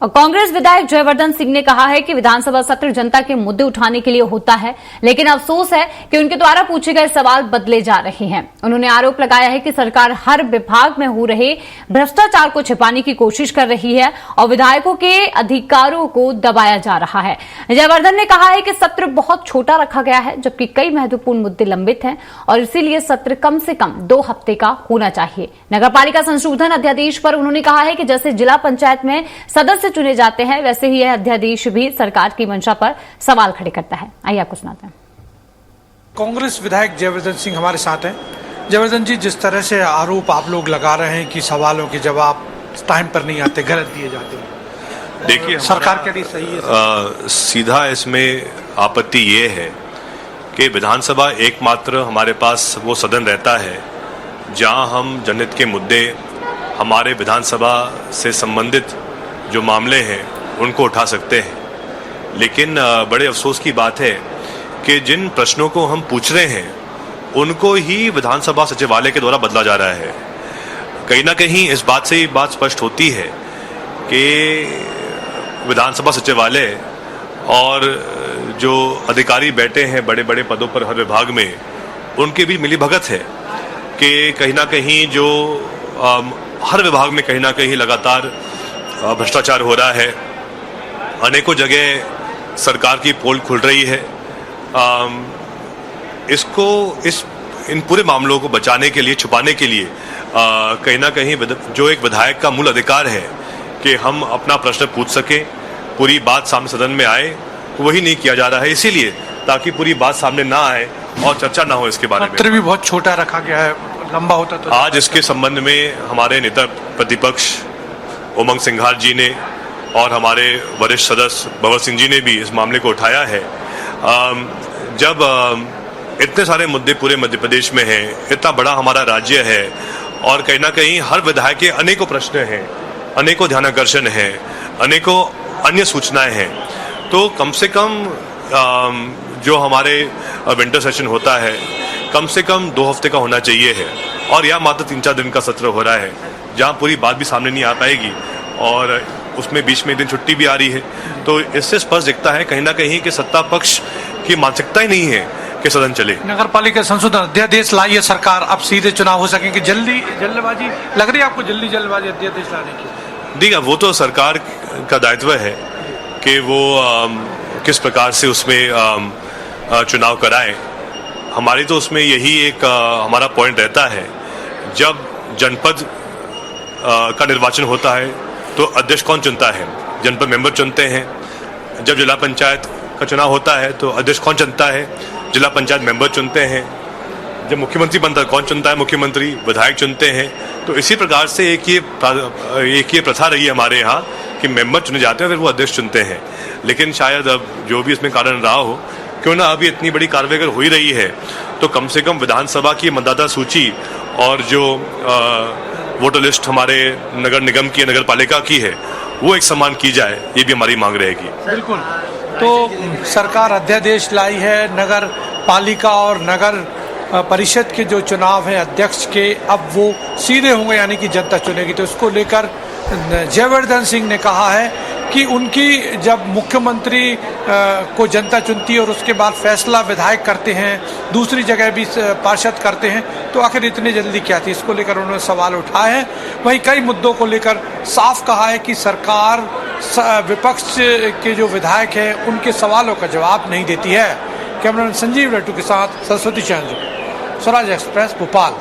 और कांग्रेस विधायक जयवर्धन सिंह ने कहा है कि विधानसभा सत्र जनता के मुद्दे उठाने के लिए होता है, लेकिन अफसोस है कि उनके द्वारा पूछे गए सवाल बदले जा रहे हैं। उन्होंने आरोप लगाया है कि सरकार हर विभाग में हो रहे भ्रष्टाचार को छिपाने की कोशिश कर रही है और विधायकों के अधिकारों को दबाया जा रहा है। जयवर्धन ने कहा है कि सत्र बहुत छोटा रखा गया है, जबकि कई महत्वपूर्ण मुद्दे लंबित हैं और इसीलिए सत्र कम से कम 2 हफ्ते का होना चाहिए। नगरपालिका संशोधन अध्यादेश पर उन्होंने कहा है कि जैसे जिला पंचायत में सदस्य चुने जाते हैं, वैसे ही यह अध्यादेश भी सरकार की मंशा पर सवाल खड़े करता है। आइए आपको सुनाते हैं। कांग्रेस विधायक जयवर्धन सिंह हमारे साथ हैं। जयवर्धन जी, जिस तरह से आरोप आप लोग लगा रहे हैं कि सवालों के जवाब टाइम पर नहीं आते, गलत दिए जाते हैं, देखिए सरकार के लिए सही है? सीधा इसमें आपत्ति ये है कि विधानसभा एकमात्र हमारे पास वो सदन रहता है जहां हम जनहित के मुद्दे, हमारे विधानसभा से संबंधित जो मामले हैं उनको उठा सकते हैं। लेकिन बड़े अफसोस की बात है कि जिन प्रश्नों को हम पूछ रहे हैं उनको ही विधानसभा सचिवालय के द्वारा बदला जा रहा है। कहीं ना कहीं इस बात से ये बात स्पष्ट होती है कि विधानसभा सचिवालय और जो अधिकारी बैठे हैं बड़े बड़े पदों पर हर विभाग में, उनके भी मिलीभगत है कि कहीं ना कहीं जो हर विभाग में कहीं ना कहीं लगातार भ्रष्टाचार हो रहा है। अनेकों जगह सरकार की पोल खुल रही है। इन पूरे मामलों को बचाने के लिए, छुपाने के लिए कहीं ना कहीं जो एक विधायक का मूल अधिकार है कि हम अपना प्रश्न पूछ सके, पूरी बात सामने सदन में आए, वही नहीं किया जा रहा है। इसीलिए ताकि पूरी बात सामने ना आए और चर्चा ना हो इसके बारे में। पत्र भी बहुत छोटा रखा गया है, लंबा होता तो आज इसके संबंध में हमारे नेता प्रतिपक्ष उमंग सिंघार जी ने और हमारे वरिष्ठ सदस्य भगत सिंह जी ने भी इस मामले को उठाया है। जब इतने सारे मुद्दे पूरे मध्य प्रदेश में हैं, इतना बड़ा हमारा राज्य है और कहीं ना कहीं हर विधायक के अनेकों प्रश्न हैं, अनेकों ध्यानाकर्षण हैं, अनेकों अन्य सूचनाएं हैं, तो कम से कम जो हमारे विंटर सेशन होता है कम से कम 2 हफ्ते का होना चाहिए है। और यह मात्र 3-4 दिन का सत्र हो रहा है जहां पूरी बात भी सामने नहीं आ पाएगी और उसमें बीच में एक दिन छुट्टी भी आ रही है। तो इससे स्पष्ट दिखता है कहीं ना कहीं कि सत्ता पक्ष की मानसिकता ही नहीं है कि सदन चले। नगरपालिका संशोधन अध्यादेश लाई है सरकार, अब सीधे चुनाव हो सकेंगे। जल्दबाजी लग रही है आपको? जल्दबाजी अध्यादेश लाने की? देखिए, वो तो सरकार का दायित्व है कि वो किस प्रकार से उसमें चुनाव कराए। हमारी तो उसमें यही एक हमारा पॉइंट रहता है, जब जनपद का निर्वाचन होता है तो अध्यक्ष कौन चुनता है? जनपद मेंबर चुनते हैं। जब जिला पंचायत का चुनाव होता है तो अध्यक्ष कौन चुनता है? जिला पंचायत मेंबर चुनते हैं। जब मुख्यमंत्री बनता है कौन चुनता है? मुख्यमंत्री, विधायक चुनते हैं। तो इसी प्रकार से एक ये प्रथा रही है हमारे यहाँ कि मेंबर चुने जाते हैं, फिर वो अध्यक्ष चुनते हैं। लेकिन शायद अब जो भी इसमें कारण रहा हो, क्यों ना अभी इतनी बड़ी कार्रवाई अगर हो ही रही है तो कम से कम विधानसभा की मतदाता सूची और जो वोटर लिस्ट हमारे नगर निगम की, नगर पालिका की है, वो एक समान की जाए, ये भी हमारी मांग रहेगी। बिल्कुल। तो सरकार अध्यादेश लाई है, नगर पालिका और नगर परिषद के जो चुनाव हैं अध्यक्ष के, अब वो सीधे होंगे, यानी कि जनता चुनेगी। तो इसको लेकर जयवर्धन सिंह ने कहा है कि उनकी जब मुख्यमंत्री को जनता चुनती है और उसके बाद फैसला विधायक करते हैं, दूसरी जगह भी पार्षद करते हैं, तो आखिर इतनी जल्दी क्या थी? इसको लेकर उन्होंने सवाल उठाए हैं। वहीं कई मुद्दों को लेकर साफ कहा है कि सरकार विपक्ष के जो विधायक हैं उनके सवालों का जवाब नहीं देती है। कैमरामैन संजीव लट्टू के साथ सरस्वती चंद्र, स्वराज एक्सप्रेस, भोपाल।